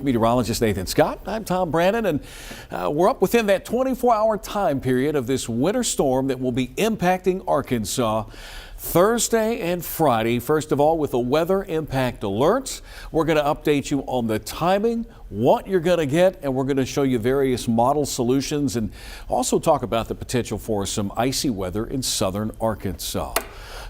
meteorologist Nathan Scott. I'm Tom Brannon, and we're up within that 24-hour time period of this winter storm that will be impacting Arkansas Thursday and Friday. First of all, with the weather impact alerts, we're going to update you on the timing, what you're going to get, and we're going to show you various model solutions and also talk about the potential for some icy weather in southern Arkansas.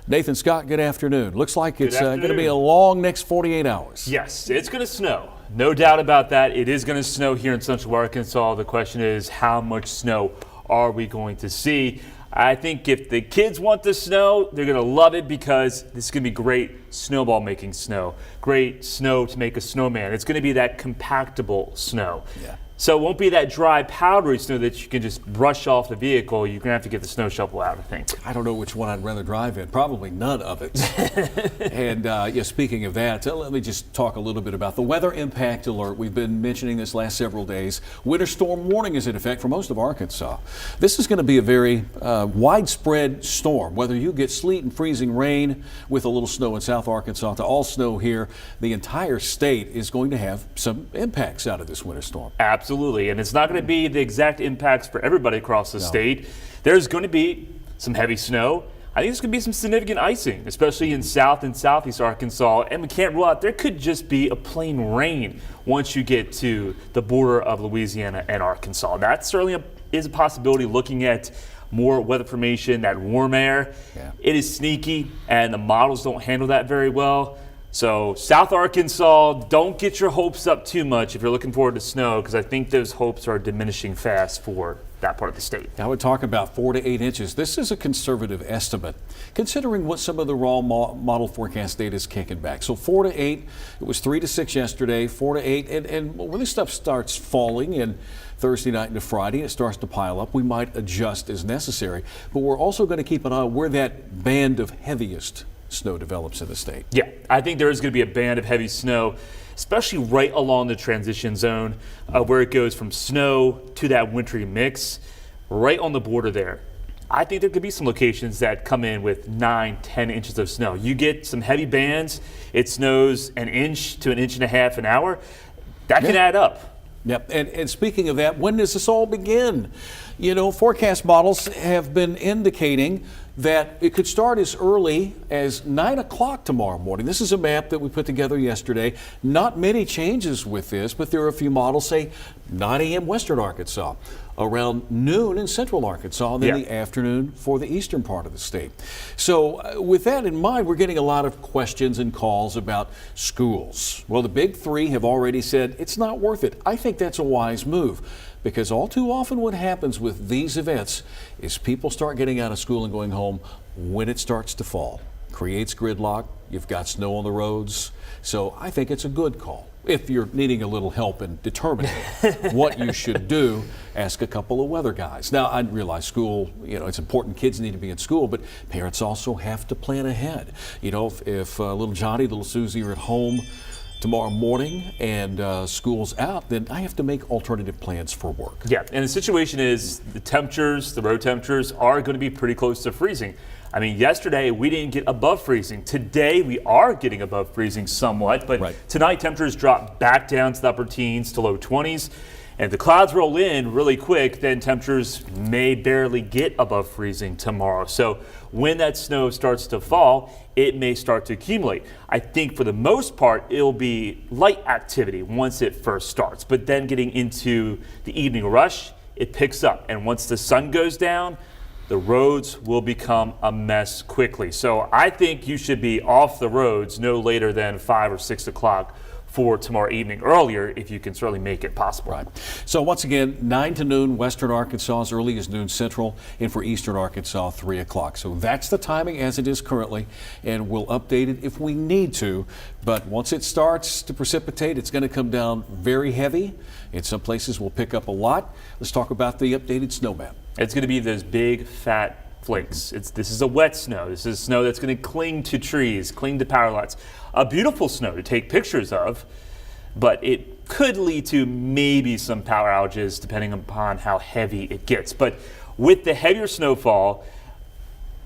Nathan Scott, good afternoon. Looks like it's going to be a long next 48 hours. Yes, it's going to snow. No doubt about that. It is going to snow here in central Arkansas. The question is, how much snow are we going to see? I think if the kids want the snow, they're going to love it because this is going to be great snowball making snow. Great snow to make a snowman. It's going to be that compactable snow. Yeah. So it won't be that dry, powdery snow that you can just brush off the vehicle. You're going to have to get the snow shovel out, I think. I don't know which one I'd rather drive in. Probably none of it. And yeah, speaking of that, let me just talk a little bit about the weather impact alert. We've been mentioning this last several days. Winter storm warning is in effect for most of Arkansas. This is going to be a very widespread storm. Whether you get sleet and freezing rain with a little snow in South Arkansas to all snow here, the entire state is going to have some impacts out of this winter storm. Absolutely, and it's not going to be the exact impacts for everybody across the state. There's going to be some heavy snow. I think there's going to be some significant icing, especially in South and Southeast Arkansas, and we can't rule out there could just be a plain rain once you get to the border of Louisiana and Arkansas. That certainly is a possibility looking at more weather formation, that warm air. Yeah. It is sneaky, and the models don't handle that very well. So South Arkansas, don't get your hopes up too much if you're looking forward to snow, because I think those hopes are diminishing fast for that part of the state. I would talk about 4 to 8 inches. This is a conservative estimate, considering what some of the raw model forecast data is kicking back. So 4 to 8, it was 3 to 6 yesterday, 4 to 8, and when this stuff starts falling in Thursday night into Friday, it starts to pile up, we might adjust as necessary. But we're also going to keep an eye on where that band of heaviest snow develops in the state. Yeah, I think there is going to be a band of heavy snow, especially right along the transition zone where it goes from snow to that wintry mix, right on the border there. I think there could be some locations that come in with 9, 10 inches of snow. You get some heavy bands, it snows an inch to an inch and a half an hour. That can add up. Yep, and speaking of that, when does this all begin? You know, forecast models have been indicating that it could start as early as 9 o'clock tomorrow morning. This is a map that we put together yesterday. Not many changes with this, but there are a few models, say 9 a.m. Western Arkansas, around noon in Central Arkansas, and then the afternoon for the eastern part of the state. So with that in mind, we're getting a lot of questions and calls about schools. Well, the big three have already said it's not worth it. I think that's a wise move, because all too often what happens with these events is people start getting out of school and going home when it starts to fall. Creates gridlock, you've got snow on the roads, so I think it's a good call. If you're needing a little help in determining what you should do, ask a couple of weather guys. Now, I realize school, you know, it's important, kids need to be in school, but parents also have to plan ahead. You know, if little Johnny, little Susie are at home tomorrow morning and school's out, then I have to make alternative plans for work. Yeah, and the situation is the temperatures, the road temperatures are going to be pretty close to freezing. I mean, yesterday we didn't get above freezing. Today we are getting above freezing somewhat, but tonight temperatures drop back down to the upper teens to low 20s. And if the clouds roll in really quick, then temperatures may barely get above freezing tomorrow. So when that snow starts to fall, it may start to accumulate. I think for the most part, it'll be light activity once it first starts. But then getting into the evening rush, it picks up. And once the sun goes down, the roads will become a mess quickly. So I think you should be off the roads no later than 5 or 6 o'clock for tomorrow evening, earlier if you can certainly make it possible. Right. So once again, 9 to noon Western Arkansas, as early as noon Central, and for Eastern Arkansas, 3 o'clock. So that's the timing as it is currently, and we'll update it if we need to. But once it starts to precipitate, it's going to come down very heavy. In some places, we'll pick up a lot. Let's talk about the updated snow map. It's going to be those big, fat flakes. This is a wet snow. This is snow that's going to cling to trees, cling to power lines. A beautiful snow to take pictures of, but it could lead to maybe some power outages depending upon how heavy it gets. But with the heavier snowfall,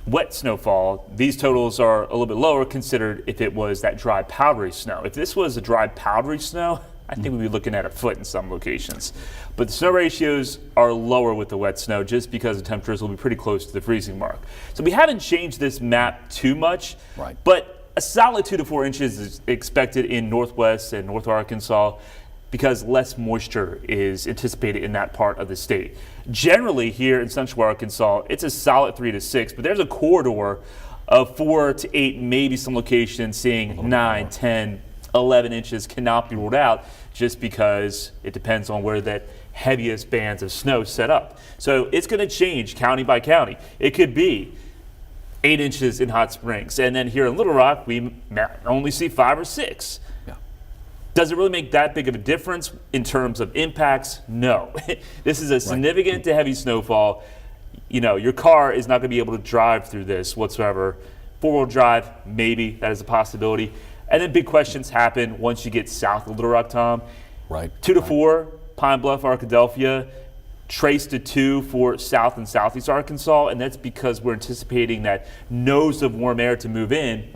wet snowfall, these totals are a little bit lower considered if it was that dry powdery snow. If this was a dry powdery snow, I think we'd be looking at a foot in some locations. But the snow ratios are lower with the wet snow just because the temperatures will be pretty close to the freezing mark. So we haven't changed this map too much, but a solid 2 to 4 inches is expected in northwest and north Arkansas because less moisture is anticipated in that part of the state. Generally here in central Arkansas, it's a solid 3 to 6, but there's a corridor of 4 to 8, maybe some locations seeing 9, 10, 11 inches cannot be ruled out just because it depends on where that heaviest bands of snow set up. So it's going to change county by county. It could be 8 inches in Hot Springs, and then here in Little Rock, we only see 5 or 6. Does it really make that big of a difference in terms of impacts? No. This is a significant to heavy snowfall. You know, your car is not going to be able to drive through this whatsoever. 4-wheel drive, maybe, that is a possibility. And then big questions happen once you get south of Little Rock, Tom. 2 to 4, Pine Bluff, Arkadelphia. Trace to 2 for south and southeast Arkansas, and that's because we're anticipating that nose of warm air to move in,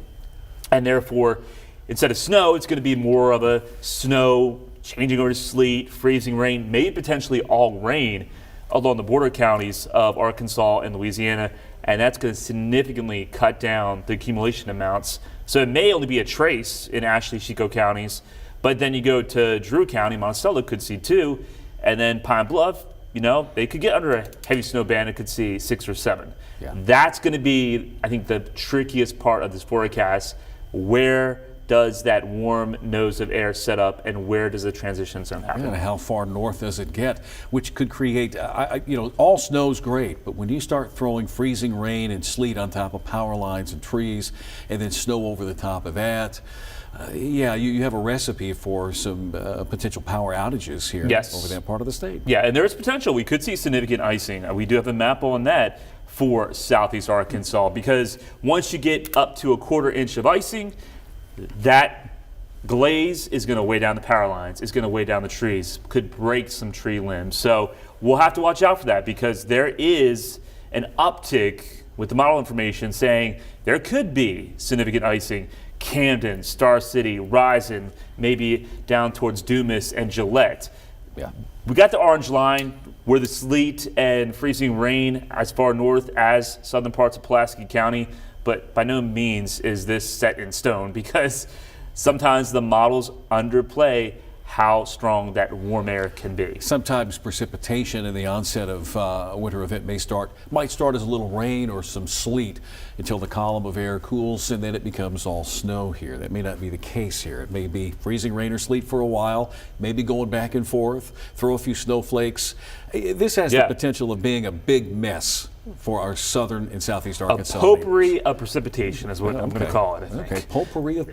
and therefore, instead of snow, it's going to be more of a snow changing over to sleet, freezing rain, maybe potentially all rain along the border counties of Arkansas and Louisiana, and that's going to significantly cut down the accumulation amounts. So it may only be a trace in Ashley, Chico counties, but then you go to Drew County, Monticello could see 2, and then Pine Bluff, you know, they could get under a heavy snow band and could see 6 or 7. That's going to be, I think, the trickiest part of this forecast. Where does that warm nose of air set up, and where does the transition zone happen? And how far north does it get, which could create, you know, all snow's great, but when you start throwing freezing rain and sleet on top of power lines and trees, and then snow over the top of that, you have a recipe for some potential power outages here over that part of the state. Yeah, and there's potential. We could see significant icing. We do have a map on that for southeast Arkansas, because once you get up to a 1/4 inch of icing, that glaze is going to weigh down the power lines. It's going to weigh down the trees, could break some tree limbs. So we'll have to watch out for that, because there is an uptick with the model information saying there could be significant icing. Camden, Star City, Risen, maybe down towards Dumas and Gillette. We got the orange line where the sleet and freezing rain as far north as southern parts of Pulaski County, but by no means is this set in stone, because sometimes the models underplay how strong that warm air can be. Sometimes precipitation in the onset of a winter event might start as a little rain or some sleet until the column of air cools, and then it becomes all snow here. That may not be the case here. It may be freezing rain or sleet for a while, maybe going back and forth, throw a few snowflakes. This has the potential of being a big mess for our southern and southeast Arkansas. A potpourri of precipitation is what I'm going to call it, I think. Okay, potpourri of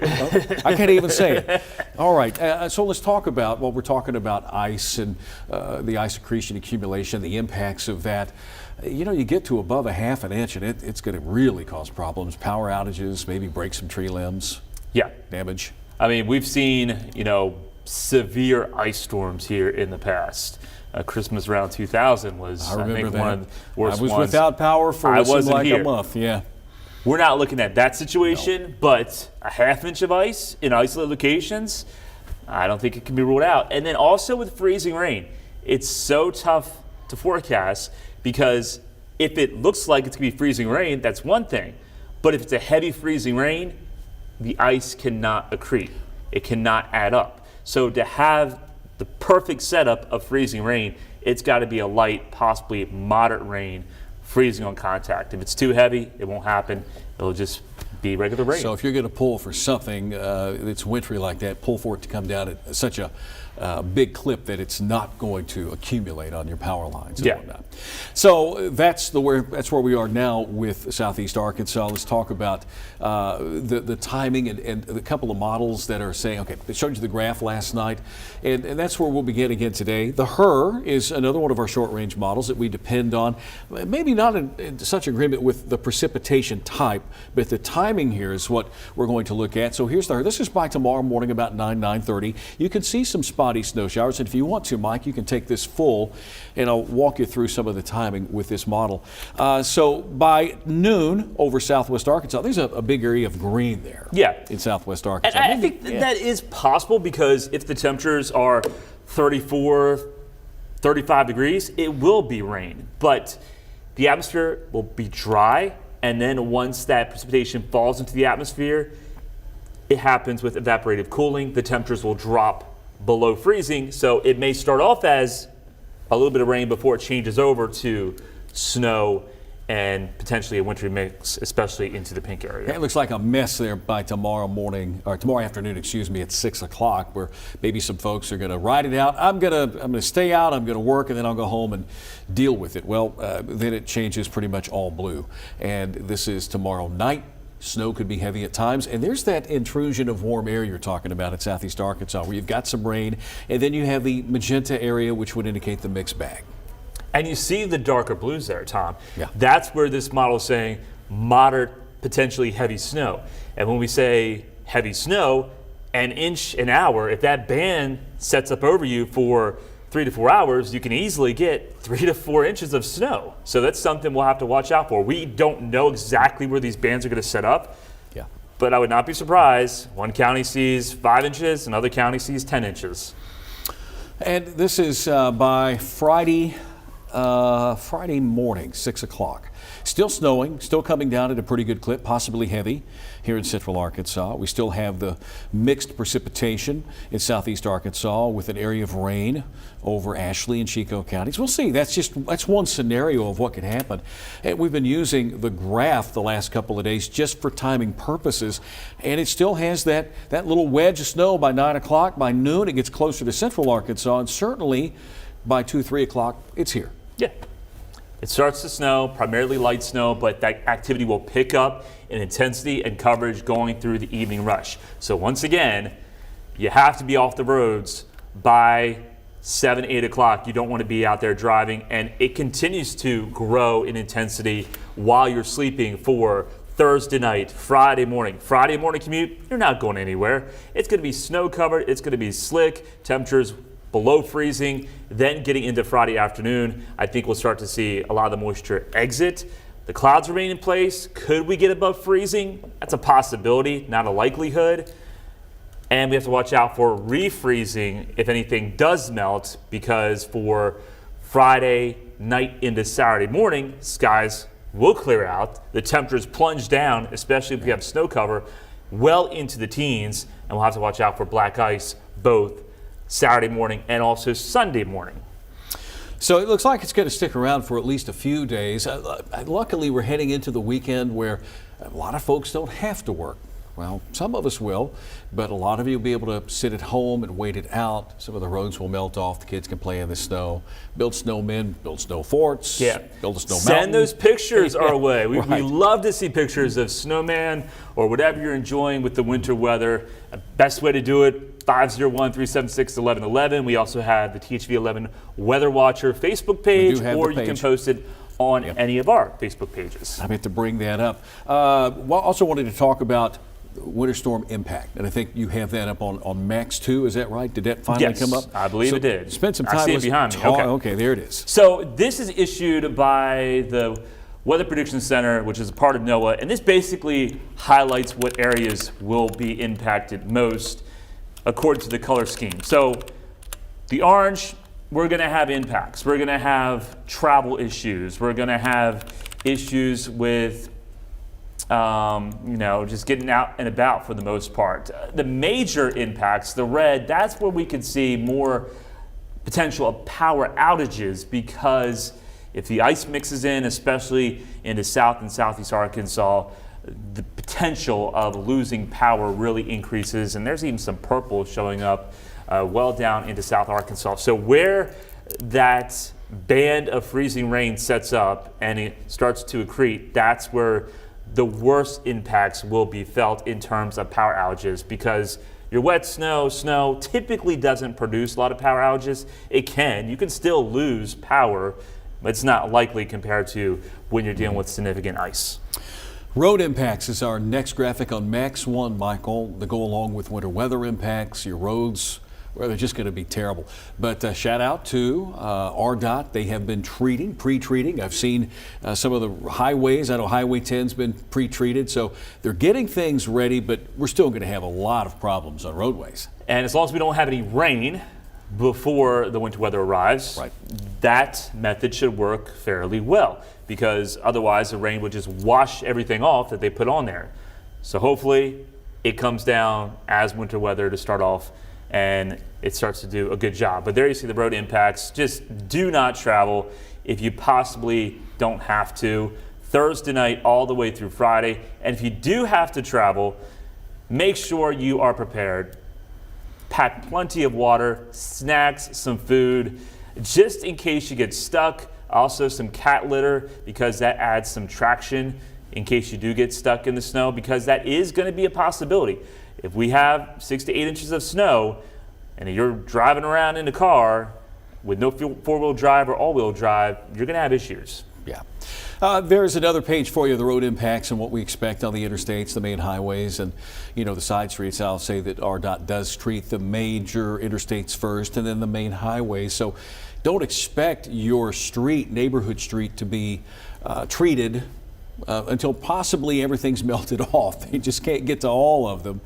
I can't even say it. All right, so let's talk about, we're talking about ice and the ice accretion accumulation, the impacts of that. You know, you get to above a 1/2 inch and it's going to really cause problems, power outages, maybe break some tree limbs. Damage. I mean, we've seen, you know, severe ice storms here in the past. Christmas around 2000 was, I think, one of the worst ones. I was without power for a month. We're not looking at that situation, but a 1/2 inch of ice in isolated locations, I don't think it can be ruled out. And then also with freezing rain, it's so tough to forecast, because if it looks like it's going to be freezing rain, that's one thing. But if it's a heavy freezing rain, the ice cannot accrete. It cannot add up. So to have the perfect setup of freezing rain, it's got to be a light, possibly moderate rain, freezing on contact. If it's too heavy, it won't happen. It'll just be regular rain. So if you're going to pull for something that's wintry like that, pull for it to come down at such a big clip that it's not going to accumulate on your power lines and whatnot. So that's where we are now with southeast Arkansas. Let's talk about the timing and a couple of models that are saying, okay, I showed you the graph last night, and that's where we'll begin again today. The HRRR is another one of our short-range models that we depend on, maybe not in such agreement with the precipitation type, But the timing here is what we're going to look at. So this is by tomorrow morning about 9:30. You can see some spotty snow showers. And if you want to, Mike, you can take this full and I'll walk you through some of the timing with this model. So by noon over southwest Arkansas, there's a big area of green there. Yeah. In southwest Arkansas. And I think that is possible because if the temperatures are 34, 35 degrees, it will be rain. But the atmosphere will be dry, and then once that precipitation falls into the atmosphere, it happens with evaporative cooling. The temperatures will drop below freezing, so it may start off as a little bit of rain before it changes over to snow and potentially a wintry mix, especially into the pink area. It looks like a mess there by tomorrow morning, or tomorrow afternoon, excuse me, at 6 o'clock, where maybe some folks are going to ride it out. I'm going to stay out, I'm going to work, and then I'll go home and deal with it. Well, then it changes pretty much all blue. And this is tomorrow night. Snow could be heavy at times, and there's that intrusion of warm air you're talking about at southeast Arkansas, where you've got some rain, and then you have the magenta area, which would indicate the mixed bag. And you see the darker blues there, Tom. Yeah. That's where this model is saying moderate, potentially heavy snow. And when we say heavy snow, an inch an hour, if that band sets up over you for 3 to 4 hours, you can easily get 3 to 4 inches of snow. So that's something we'll have to watch out for. We don't know exactly where these bands are going to set up. Yeah. But I would not be surprised. One county sees 5 inches, another county sees 10 inches. And this is by Friday morning, 6 o'clock. Still snowing, still coming down at a pretty good clip, possibly heavy here in central Arkansas. We still have the mixed precipitation in southeast Arkansas with an area of rain over Ashley and Chico counties. We'll see. That's one scenario of what could happen. And we've been using the graph the last couple of days just for timing purposes, and it still has that little wedge of snow by 9 o'clock. By noon, it gets closer to central Arkansas, and certainly by 2, 3 o'clock, it's here. Yeah. It starts to snow, primarily light snow, but that activity will pick up in intensity and coverage going through the evening rush. So once again, you have to be off the roads by 7, 8 o'clock. You don't want to be out there driving, and it continues to grow in intensity while you're sleeping for Thursday night, Friday morning. Friday morning commute, you're not going anywhere. It's going to be snow covered. It's going to be slick. Temperatures below freezing. Then getting into Friday afternoon, I think we'll start to see a lot of the moisture exit. The clouds remain in place. Could we get above freezing? That's a possibility, not a likelihood. And we have to watch out for refreezing if anything does melt, because for Friday night into Saturday morning, skies will clear out. The temperatures plunge down, especially if we have snow cover, well into the teens. And we'll have to watch out for black ice both Saturday morning and also Sunday morning. So it looks like it's going to stick around for at least a few days. Luckily, we're heading into the weekend where a lot of folks don't have to work. Well, some of us will, but a lot of you will be able to sit at home and wait it out. Some of the roads will melt off. The kids can play in the snow, build snowmen, build snow forts, build a snow mountain. Send those pictures our way. We Right. love to see pictures of snowman or whatever you're enjoying with the winter weather. Best way to do it, 501-376-1111. We also have the THV11 Weather Watcher Facebook page, or you can post it on any of our Facebook pages. I meant to bring that up. Also wanted to talk about winter storm impact, and I think you have that up on Max 2. Is that right? Did that finally come up? I believe it did. Spend some time. I see it behind me. Okay, there it is. So this is issued by the Weather Prediction Center, which is a part of NOAA, and this basically highlights what areas will be impacted most according to the color scheme. So the orange, we're going to have impacts. We're going to have travel issues. We're going to have issues with just getting out and about for the most part. The major impacts, the red, that's where we could see more potential of power outages, because if the ice mixes in, especially into south and southeast Arkansas, the potential of losing power really increases, and there's even some purple showing up well down into south Arkansas. So where that band of freezing rain sets up and it starts to accrete, that's where the worst impacts will be felt in terms of power outages, because your wet snow typically doesn't produce a lot of power outages. It can. You can still lose power, but it's not likely compared to when you're dealing with significant ice. Road impacts is our next graphic on Max 1, Michael, to go along with winter weather impacts. Your roads, well, they're just going to be terrible. But shout out to RDOT. They have been pre-treating. I've seen some of the highways. I know Highway 10's been pre-treated. So they're getting things ready, but we're still going to have a lot of problems on roadways. And as long as we don't have any rain before the winter weather arrives, right, that method should work fairly well, because otherwise the rain would just wash everything off that they put on there. So hopefully it comes down as winter weather to start off, and it starts to do a good job. But there you see the road impacts. Just do not travel if you possibly don't have to. Thursday night all the way through Friday. And if you do have to travel, make sure you are prepared. Pack plenty of water, snacks, some food, just in case you get stuck. Also some cat litter, because that adds some traction in case you do get stuck in the snow, because that is going to be a possibility. If we have 6 to 8 inches of snow and you're driving around in a car with no four-wheel drive or all-wheel drive, you're going to have issues. Yeah. There's another page for you, the road impacts and what we expect on the interstates, the main highways, and the side streets. I'll say that RDOT does treat the major interstates first and then the main highways. So don't expect your street, neighborhood street, to be treated until possibly everything's melted off. You just can't get to all of them.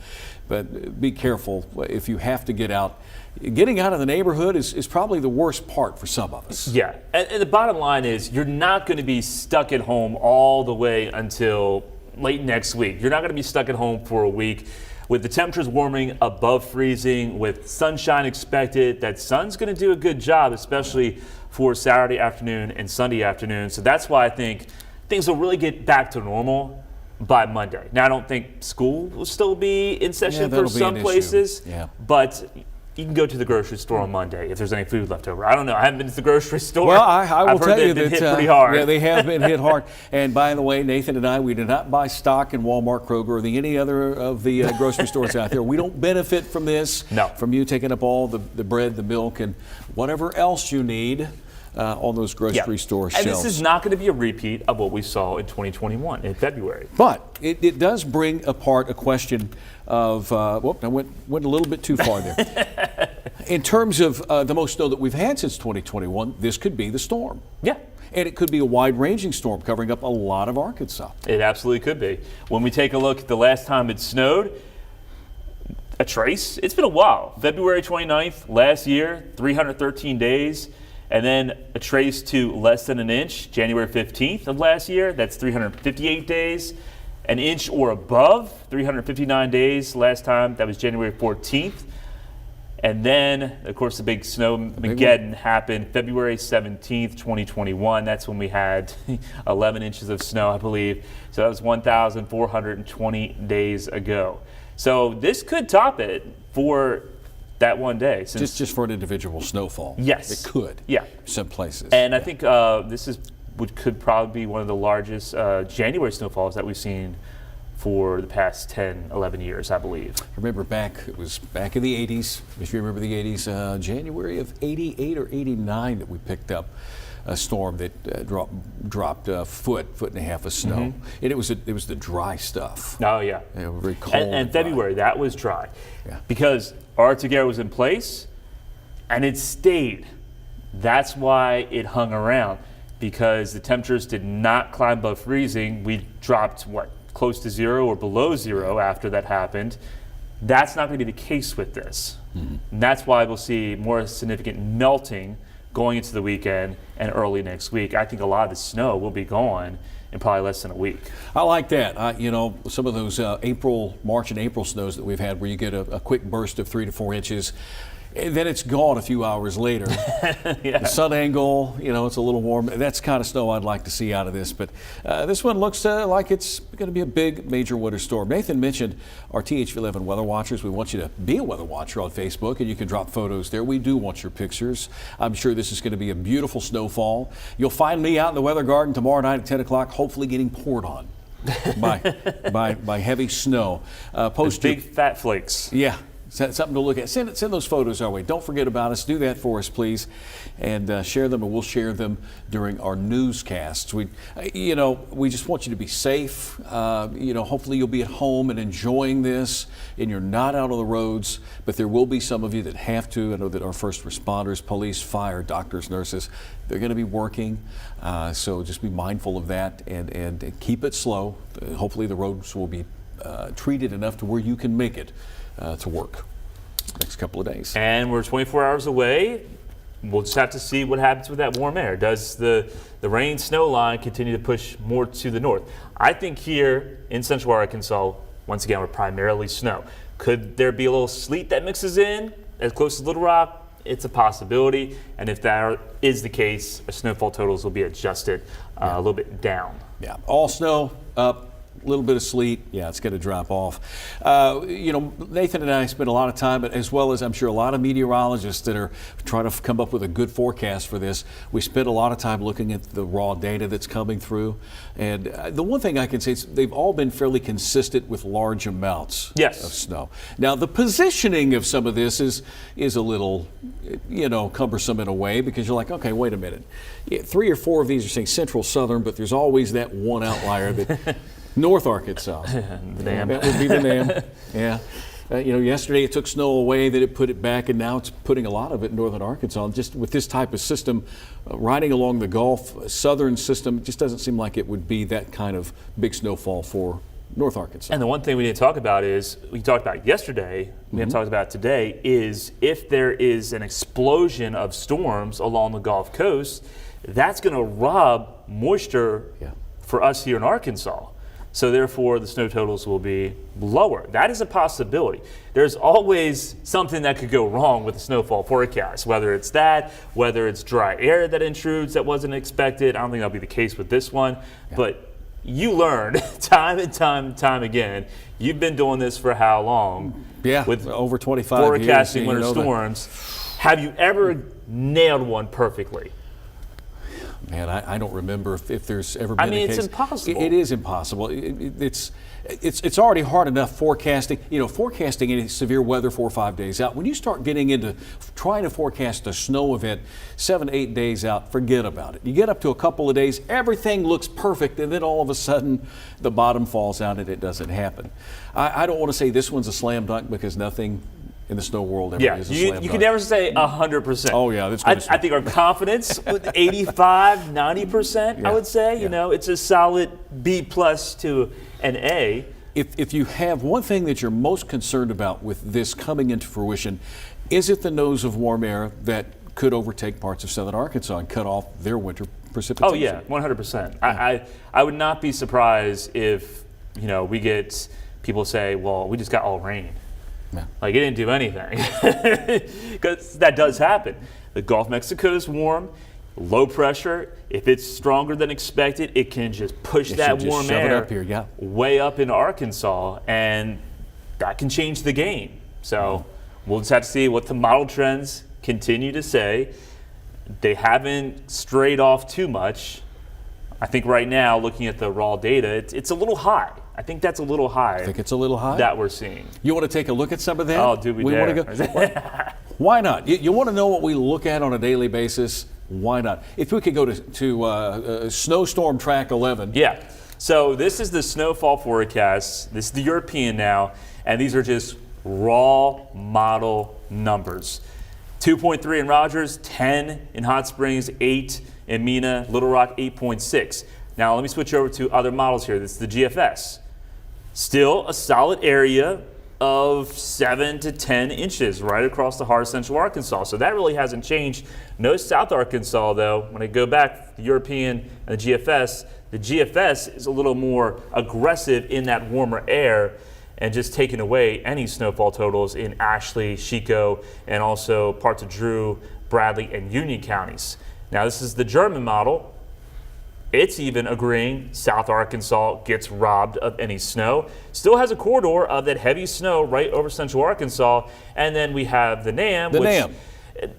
But be careful if you have to get out. Getting out of the neighborhood is probably the worst part for some of us. Yeah, and the bottom line is you're not going to be stuck at home all the way until late next week. You're not going to be stuck at home for a week. With the temperatures warming above freezing, with sunshine expected, that sun's going to do a good job, especially for Saturday afternoon and Sunday afternoon. So that's why I think things will really get back to normal by Monday. Now, I don't think school will still be in session for some places, but you can go to the grocery store on Monday if there's any food left over. I don't know. I haven't been to the grocery store. Well, I will tell you that they've been hit pretty hard. Yeah, they have been hit hard. And by the way, Nathan and I, we do not buy stock in Walmart, Kroger, or any other of the grocery stores out there. We don't benefit from this. No. From you taking up all the bread, the milk, and whatever else you need on those grocery store shelves. And this is not going to be a repeat of what we saw in 2021 in February. But it does bring apart a question of, I went a little bit too far there. In terms of the most snow that we've had since 2021, this could be the storm. Yeah. And it could be a wide-ranging storm covering up a lot of Arkansas. It absolutely could be. When we take a look at the last time it snowed, a trace, it's been a while. February 29th last year, 313 days. And then a trace to less than an inch, January 15th of last year. That's 358 days. An inch or above, 359 days last time. That was January 14th. And then, of course, the big snowmageddon happened February 17th, 2021. That's when we had 11 inches of snow, I believe. So that was 1,420 days ago. So this could top it for that one day. Just for an individual snowfall. Yes. It could. Yeah. Some places. And I think this could probably be one of the largest January snowfalls that we've seen for the past 10, 11 years, I believe. Remember it was back in the 80s, if you remember the 80s, January of 88 or 89 that we picked up a storm that dropped a foot and a half of snow. Mm-hmm. And it was the dry stuff. Oh, yeah. Very cold. And February, that was dry. Yeah. Because Arctic air was in place and it stayed. That's why it hung around, because the temperatures did not climb above freezing. We dropped, close to zero or below zero after that happened. That's not going to be the case with this. Mm-hmm. And that's why we'll see more significant melting going into the weekend and early next week. I think a lot of the snow will be gone in probably less than a week. I like that. Some of those March and April snows that we've had where you get a quick burst of 3 to 4 inches, and then it's gone a few hours later. Yeah. The sun angle, it's a little warm. That's kind of snow I'd like to see out of this. But this one looks like it's going to be a big, major winter storm. Nathan mentioned our THV11 Weather Watchers. We want you to be a weather watcher on Facebook, and you can drop photos there. We do want your pictures. I'm sure this is going to be a beautiful snowfall. You'll find me out in the weather garden tomorrow night at 10 o'clock, hopefully getting poured on by heavy snow. Post big fat flakes. Yeah. Something to look at. Send those photos our way. Don't forget about us. Do that for us, please, and share them, and we'll share them during our newscasts. We just want you to be safe. Hopefully you'll be at home and enjoying this, and you're not out on the roads. But there will be some of you that have to. I know that our first responders, police, fire, doctors, nurses, they're going to be working. So just be mindful of that and keep it slow. Hopefully the roads will be treated enough to where you can make it to work next couple of days. And we're 24 hours away. We'll just have to see what happens with that warm air. Does the rain snow line continue to push more to the north? I think here in central Arkansas, once again, we're primarily snow. Could there be a little sleet that mixes in as close as Little Rock? It's a possibility. And if that is the case, our snowfall totals will be adjusted a little bit down. Yeah, all snow up. A little bit of sleet, yeah, it's going to drop off. Nathan and I spent a lot of time, as well as I'm sure a lot of meteorologists that are trying to come up with a good forecast for this. We spent a lot of time looking at the raw data that's coming through. And the one thing I can say is they've all been fairly consistent with large amounts of snow. Now, the positioning of some of this is a little, cumbersome in a way, because you're like, okay, wait a minute. Yeah, 3 or 4 of these are saying central southern, but there's always that one outlier that North Arkansas. The dam. That would be the dam. Yeah. Yesterday it took snow away, then it put it back, and now it's putting a lot of it in northern Arkansas. And just with this type of system riding along the Gulf southern system, it just doesn't seem like it would be that kind of big snowfall for North Arkansas. And the one thing we didn't talk about is, we talked about yesterday, we haven't talked about today, is if there is an explosion of storms along the Gulf Coast, that's going to rob moisture for us here in Arkansas. So therefore, the snow totals will be lower. That is a possibility. There's always something that could go wrong with the snowfall forecast, whether it's that, whether it's dry air that intrudes that wasn't expected. I don't think that'll be the case with this one. Yeah. But you learn time and time again. You've been doing this for how long? Yeah, with over 25 forecasting years. Winter storms. Have you ever nailed one perfectly? Man, I don't remember if there's ever been a case. It's impossible. It is impossible. It's already hard enough forecasting any severe weather 4 or 5 days out. When you start getting into trying to forecast a snow event 7, 8 days out, forget about it. You get up to a couple of days, everything looks perfect, and then all of a sudden the bottom falls out and it doesn't happen. I don't want to say this one's a slam dunk, because nothing in the snow world ever is a slam dunk. You can never say 100%. Oh yeah, that's I think our confidence with 85, 90%, I would say. It's a solid B+ to an A. If you have one thing that you're most concerned about with this coming into fruition, is it the nose of warm air that could overtake parts of southern Arkansas and cut off their winter precipitation? Oh yeah, 100%. I would not be surprised if we get people say, well, we just got all rain. Yeah. Like, it didn't do anything, because that does happen. The Gulf of Mexico is warm, low pressure. If it's stronger than expected, it can just push that warm air up here, way up in Arkansas, and that can change the game. So we'll just have to see what the model trends continue to say. They haven't strayed off too much. I think right now, looking at the raw data, it's a little high. I think that's a little high. I think it's a little high? That we're seeing. You want to take a look at some of that? Oh, do we dare? Want to go? Why not? You want to know what we look at on a daily basis? Why not? If we could go to Snowstorm Track 11. Yeah. So this is the snowfall forecast. This is the European now, and these are just raw model numbers. 2.3 in Rogers, 10 in Hot Springs, 8 in Mena, Little Rock 8.6. Now let me switch over to other models here. This is the GFS. Still a solid area of 7 to 10 inches right across the heart of central Arkansas. So that really hasn't changed. No South Arkansas though. When I go back, the European and the GFS is a little more aggressive in that warmer air and just taking away any snowfall totals in Ashley, Chico, and also parts of Drew, Bradley, and Union counties. Now this is the German model. It's even agreeing South Arkansas gets robbed of any snow. Still has a corridor of that heavy snow right over central Arkansas. And then we have the NAM.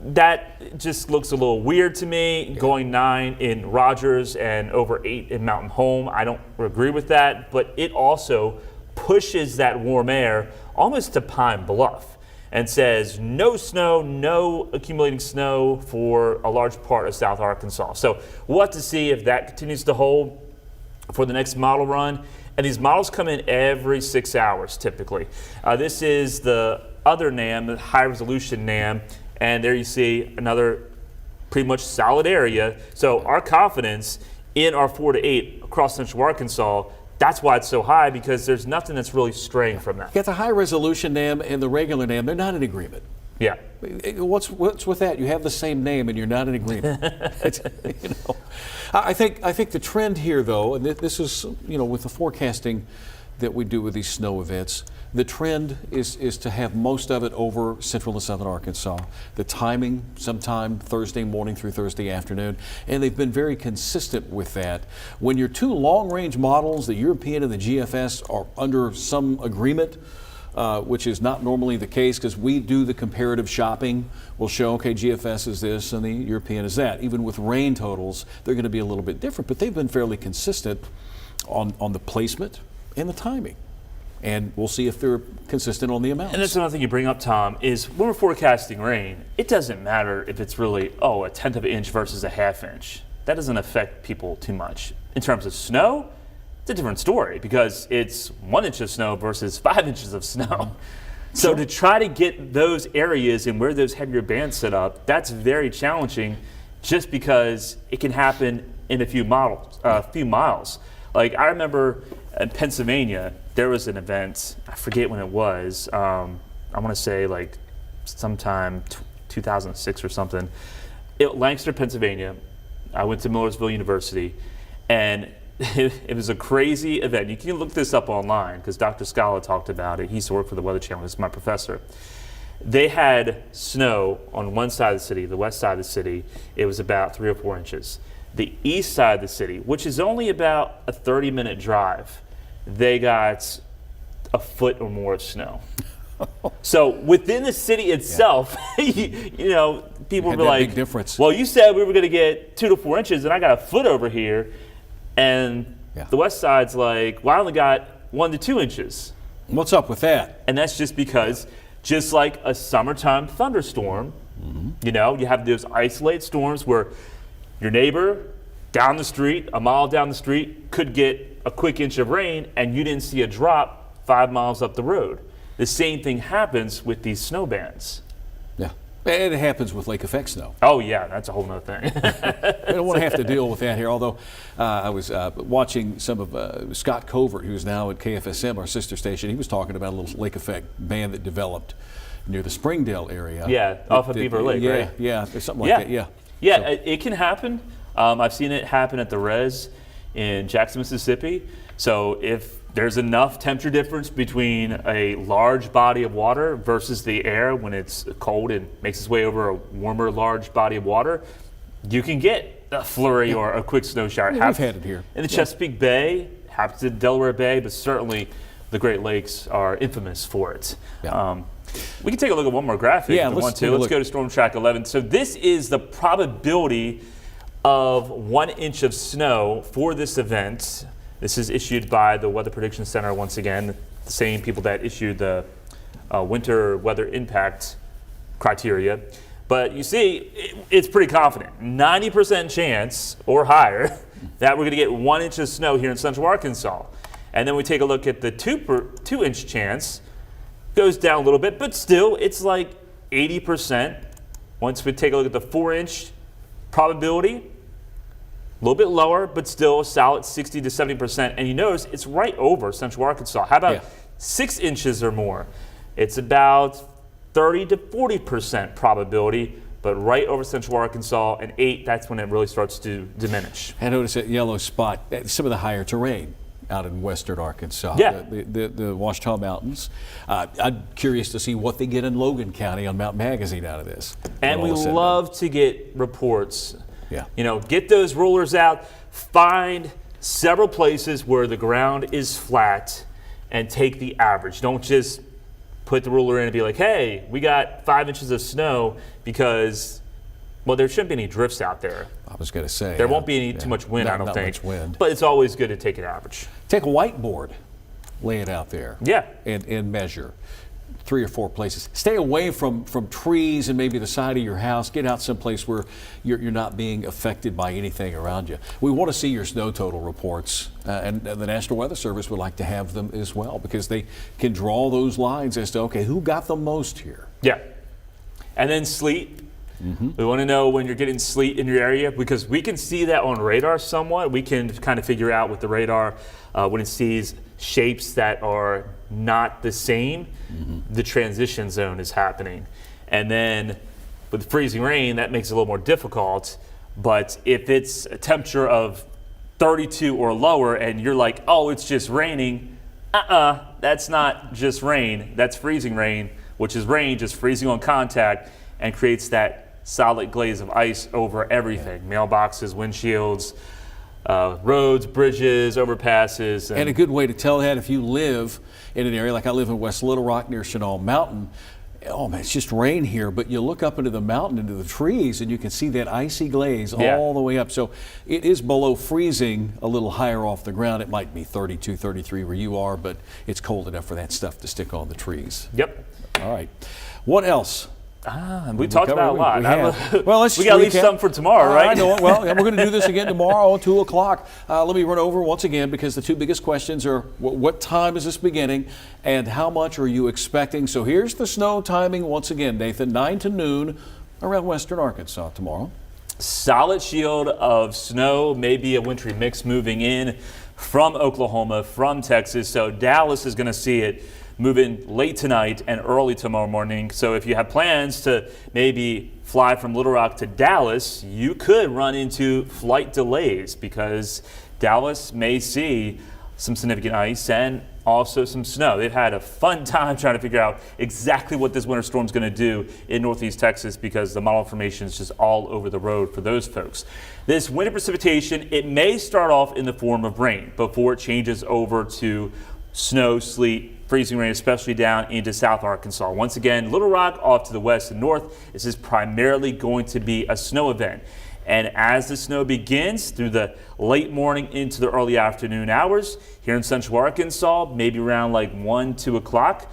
That just looks a little weird to me, going 9 in Rogers and over 8 in Mountain Home. I don't agree with that, but it also pushes that warm air almost to Pine Bluff. and says no snow, no accumulating snow for a large part of South Arkansas. So we'll have to see if that continues to hold for the next model run. And these models come in every 6 hours typically. This is the other NAM, the high resolution NAM, and there you see another pretty much solid area. So our confidence in our 4 to 8 across central Arkansas, that's why it's so high, because there's nothing that's really straying from that. You got the high resolution NAM and the regular NAM, they're not in agreement. Yeah. What's with that? You have the same name and you're not in agreement. You know, I think the trend here, though, and this is, you know, with the forecasting that we do with these snow events, the trend is to have most of it over central and southern Arkansas. The timing, sometime Thursday morning through Thursday afternoon, and they've been very consistent with that. When your two long-range models, the European and the GFS, are under some agreement, which is not normally the case because we do the comparative shopping. We'll show, okay, GFS is this and the European is that. Even with rain totals, they're going to be a little bit different, but they've been fairly consistent on the placement and the timing. And we'll see if they're consistent on the amounts. And that's another thing you bring up, Tom, is when we're forecasting rain, it doesn't matter if it's really, a tenth of an inch versus a half inch. That doesn't affect people too much. In terms of snow, it's a different story because it's 1 inch of snow versus 5 inches of snow. So to try to get those areas and where those heavier bands set up, that's very challenging just because it can happen in a few miles. Like I remember in Pennsylvania, there was an event, I forget when it was, I want to say like sometime 2006 or something. Lancaster, Pennsylvania, I went to Millersville University, and it was a crazy event. You can look this up online because Dr. Scala talked about it. He used to work for the Weather Channel. He's my professor. They had snow on one side of the city, the west side of the city. It was about 3 or 4 inches. The east side of the city, which is only about a 30-minute drive, they got a foot or more of snow. So within the city itself, you know, people were like, big difference. well, you said we were going to get 2 to 4 inches, and I got a foot over here. And the west side's like, well, I only got 1 to 2 inches. What's up with that? And that's just because, just like a summertime thunderstorm, you know, you have those isolated storms where your neighbor down the street, a mile down the street, could get a quick inch of rain and you didn't see a drop 5 miles up the road. The same thing happens with these snow bands. Yeah. And it happens with lake effect snow. Oh, yeah, that's a whole nother thing. I don't want to have to deal with that here, although I was watching some of Scott Covert, who's now at KFSM, our sister station. He was talking about a little lake effect band that developed near the Springdale area. Yeah, off of Beaver Lake, right? Yeah, there's something like that, yeah. Yeah, so it can happen. I've seen it happen at the Res in Jackson, Mississippi. So if there's enough temperature difference between a large body of water versus the air when it's cold and makes its way over a warmer, large body of water, you can get a flurry or a quick snow shower. Yeah, we've had it here. In the Chesapeake Bay, happens in Delaware Bay, but certainly the Great Lakes are infamous for it. Yeah. We can take a look at one more graphic. Yeah, let's go to Storm Track 11. So this is the probability of 1 inch of snow for this event. This is issued by the Weather Prediction Center once again, the same people that issued the winter weather impact criteria. But you see, it's pretty confident. 90% chance or higher that we're going to get 1 inch of snow here in central Arkansas. And then we take a look at the 2 inch chance. Goes down a little bit, but still it's like 80%. Once we take a look at the 4 inch probability, a little bit lower, but still a solid 60 to 70%. And you notice it's right over central Arkansas. How about 6 inches or more? It's about 30 to 40% probability, but right over central Arkansas. And 8, that's when it really starts to diminish. I noticed that yellow spot, some of the higher terrain out in western Arkansas, the Ouachita Mountains. I'm curious to see what they get in Logan County on Mountain Magazine out of this. And we love to get reports. Yeah. You know, get those rulers out, find several places where the ground is flat and take the average. Don't just put the ruler in and be like, hey, we got 5 inches of snow because, well, there shouldn't be any drifts out there. I was going to say. There won't be too much wind, I don't think. Much wind. But it's always good to take an average. Take a whiteboard, lay it out there. Yeah. And measure. 3 or 4 places. Stay away from trees and maybe the side of your house. Get out someplace where you're not being affected by anything around you. We want to see your snow total reports, and the National Weather Service would like to have them as well, because they can draw those lines as to, okay, who got the most here? Yeah. And then sleet. We want to know when you're getting sleet in your area, because we can see that on radar somewhat. We can kind of figure out with the radar when it sees shapes that are not the same, the transition zone is happening. And then with freezing rain, that makes it a little more difficult. But if it's a temperature of 32 or lower and you're like, oh, it's just raining, that's not just rain, that's freezing rain, which is rain just freezing on contact and creates that solid glaze of ice over everything. Mailboxes, windshields, roads, bridges, overpasses. And a good way to tell that, if you live in an area like I live in West Little Rock near Chenal Mountain, oh man, it's just rain here, but you look up into the mountain, into the trees, and you can see that icy glaze all the way up. So it is below freezing, a little higher off the ground. It might be 32, 33 where you are, but it's cold enough for that stuff to stick on the trees. Yep. All right. What else? We talked about a lot. Well, let's we got to leave some for tomorrow, right? I know. Well, we're going to do this again tomorrow at 2 o'clock. Let me run over once again, because the 2 biggest questions are what time is this beginning and how much are you expecting? So here's the snow timing once again, Nathan. 9 to noon around western Arkansas tomorrow. Solid shield of snow, maybe a wintry mix moving in from Oklahoma, from Texas. So Dallas is going to see it moving late tonight and early tomorrow morning. So if you have plans to maybe fly from Little Rock to Dallas, you could run into flight delays, because Dallas may see some significant ice and also some snow. They've had a fun time trying to figure out exactly what this winter storm is going to do in Northeast Texas, because the model information is just all over the road for those folks. This winter precipitation, it may start off in the form of rain before it changes over to snow, sleet, freezing rain, especially down into South Arkansas. Once again, Little Rock off to the west and north, this is primarily going to be a snow event. And as the snow begins through the late morning into the early afternoon hours, here in central Arkansas, maybe around like 1, 2 o'clock,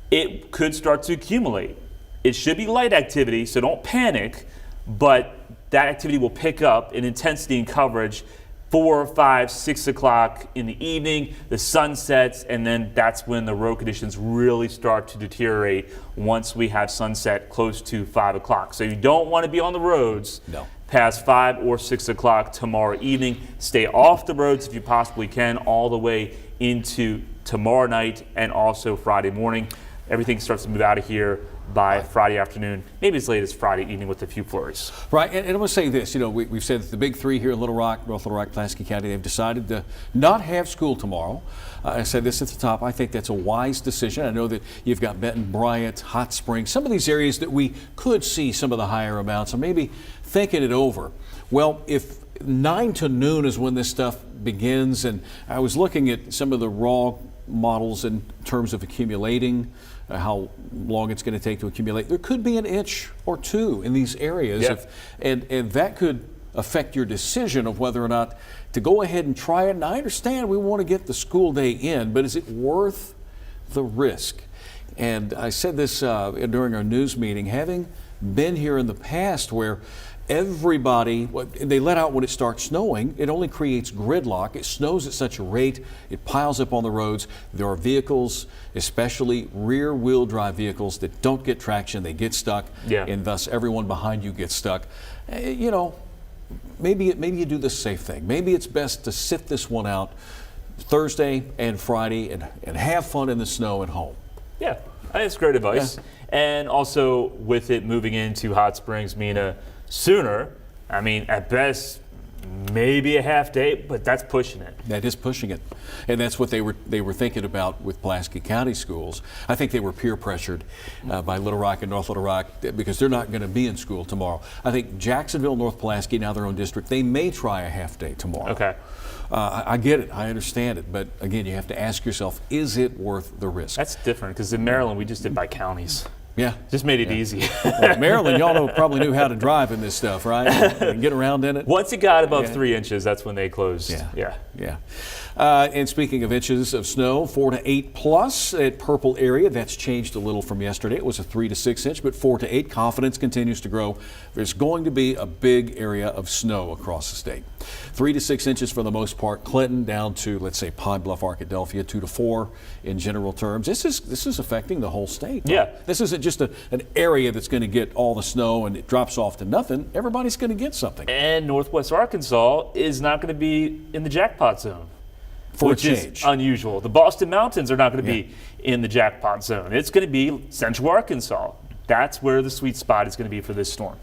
it could start to accumulate. It should be light activity, so don't panic, but that activity will pick up in intensity and coverage 4, 5, 6 o'clock in the evening. The sun sets, and then that's when the road conditions really start to deteriorate once we have sunset close to 5 o'clock. So you don't want to be on the roads past 5 or 6 o'clock tomorrow evening. Stay off the roads if you possibly can all the way into tomorrow night and also Friday morning. Everything starts to move out of here by Friday afternoon, maybe as late as Friday evening with a few flurries. Right, and I want to say this, we've said that the big 3 here in Little Rock, North Little Rock, Pulaski County, they've decided to not have school tomorrow. I said this at the top, I think that's a wise decision. I know that you've got Benton, Bryant, Hot Springs, some of these areas that we could see some of the higher amounts, so maybe thinking it over. Well, if 9 to noon is when this stuff begins, and I was looking at some of the raw models in terms of accumulating, how long it's going to take to accumulate. There could be an inch or 2 in these areas, and that could affect your decision of whether or not to go ahead and try it. And I understand we want to get the school day in, but is it worth the risk? And I said this during our news meeting, having been here in the past where everybody, they let out when it starts snowing, it only creates gridlock. It snows at such a rate, it piles up on the roads. There are vehicles, especially rear wheel drive vehicles, that don't get traction, they get stuck, and thus everyone behind you gets stuck. Maybe you do the safe thing. Maybe it's best to sit this one out Thursday and Friday and have fun in the snow at home. Yeah, I think it's great advice. And also with it moving into Hot Springs, Mina, sooner, I mean, at best, maybe a half day, but that's pushing it. That is pushing it. And that's what they were thinking about with Pulaski County schools. I think they were peer pressured by Little Rock and North Little Rock because they're not going to be in school tomorrow. I think Jacksonville, North Pulaski, now their own district, they may try a half day tomorrow. Okay. I get it. I understand it. But again, you have to ask yourself, is it worth the risk? That's different because in Maryland, we just did by counties. Yeah. Just made it easy. Well, Maryland, y'all probably knew how to drive in this stuff, right? And get around in it. Once it got above 3 inches, that's when they closed. Yeah. And speaking of inches of snow, 4 to 8 plus at Purple area. That's changed a little from yesterday. It was a 3 to 6 inch, but 4 to 8. Confidence continues to grow. There's going to be a big area of snow across the state. 3 to 6 inches for the most part. Clinton down to, let's say, Pine Bluff, Arkadelphia, 2 to 4 in general terms. This is affecting the whole state. Yeah. This isn't just an area that's going to get all the snow and it drops off to nothing. Everybody's going to get something. And Northwest Arkansas is not going to be in the jackpot zone. Which is unusual. The Boston Mountains are not going to be in the jackpot zone. It's going to be Central Arkansas. That's where the sweet spot is going to be for this storm.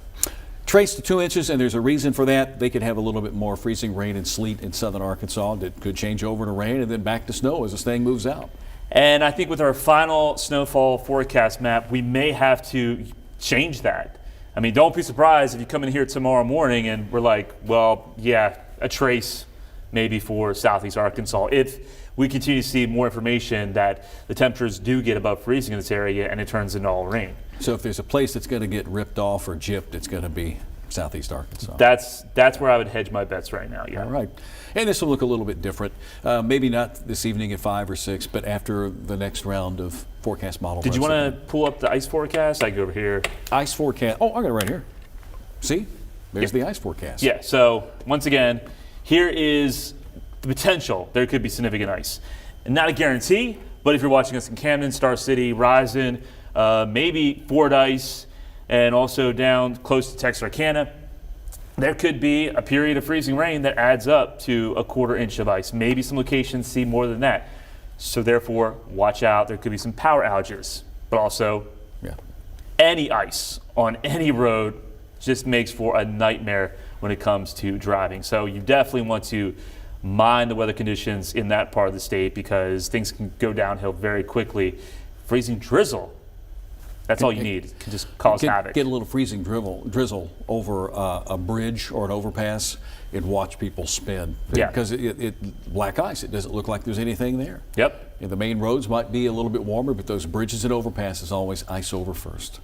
Trace to 2 inches, and there's a reason for that. They could have a little bit more freezing rain and sleet in southern Arkansas that could change over to rain and then back to snow as this thing moves out. And I think with our final snowfall forecast map, we may have to change that. I mean, don't be surprised if you come in here tomorrow morning and we're like, well, yeah, a trace maybe for southeast Arkansas. If we continue to see more information that the temperatures do get above freezing in this area and it turns into all rain. So if there's a place that's going to get ripped off or gypped, it's going to be southeast Arkansas. That's where I would hedge my bets right now. Yeah. All right. And this will look a little bit different. Maybe not this evening at 5 or 6, but after the next round of forecast model. Did you want to pull up the ice forecast? I go over here. Ice forecast. Oh, I got it right here. See? There's the ice forecast. Yeah. So once again, here is the potential. There could be significant ice. And not a guarantee, but if you're watching us in Camden, Star City, Rising, maybe Fordyce, and also down close to Texarkana, there could be a period of freezing rain that adds up to a 1/4 inch of ice. Maybe some locations see more than that. So therefore, watch out. There could be some power outages, but also any ice on any road just makes for a nightmare when it comes to driving. So you definitely want to mind the weather conditions in that part of the state because things can go downhill very quickly. Freezing drizzle, that's all you need. It can just cause havoc. Get a little freezing drizzle over a bridge or an overpass and watch people spin. Yeah. Because it black ice. It doesn't look like there's anything there. Yep. And the main roads might be a little bit warmer, but those bridges and overpasses always ice over first.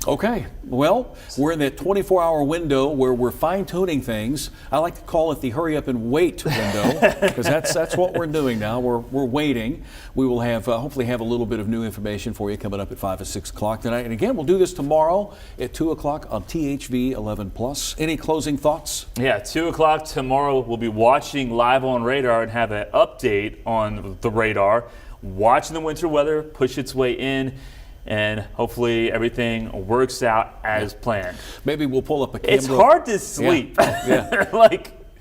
Okay, well, we're in that 24-hour window where we're fine-tuning things. I like to call it the hurry up and wait window because that's what we're doing now. We're waiting. We will have hopefully have a little bit of new information for you coming up at 5 or 6 o'clock tonight. And again, we'll do this tomorrow at 2 o'clock on THV 11+. Any closing thoughts? Yeah, 2 o'clock tomorrow. We'll be watching live on radar and have an update on the radar. Watching the winter weather push its way in. And hopefully everything works out as planned. Maybe we'll pull up a camera. It's hard to sleep. Yeah.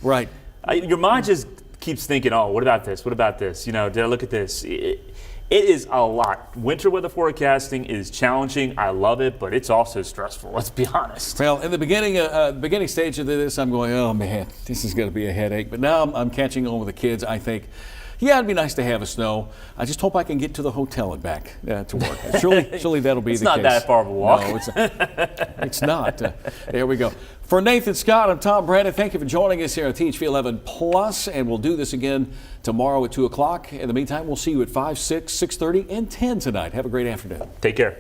Right. Your mind just keeps thinking, oh, what about this? What about this? You know, did I look at this? It is a lot. Winter weather forecasting is challenging. I love it, but it's also stressful. Let's be honest. Well, in the beginning stage of this, I'm going, oh man, this is going to be a headache. But now I'm catching on with the kids. I think, yeah, it'd be nice to have a snow. I just hope I can get to the hotel and back to work. Surely that'll be the case. It's not that far of a walk. No, it's not. There we go. For Nathan Scott, I'm Tom Brannon. Thank you for joining us here on THV 11+, and we'll do this again tomorrow at 2 o'clock. In the meantime, we'll see you at 5, 6, 6:30, and 10 tonight. Have a great afternoon. Take care.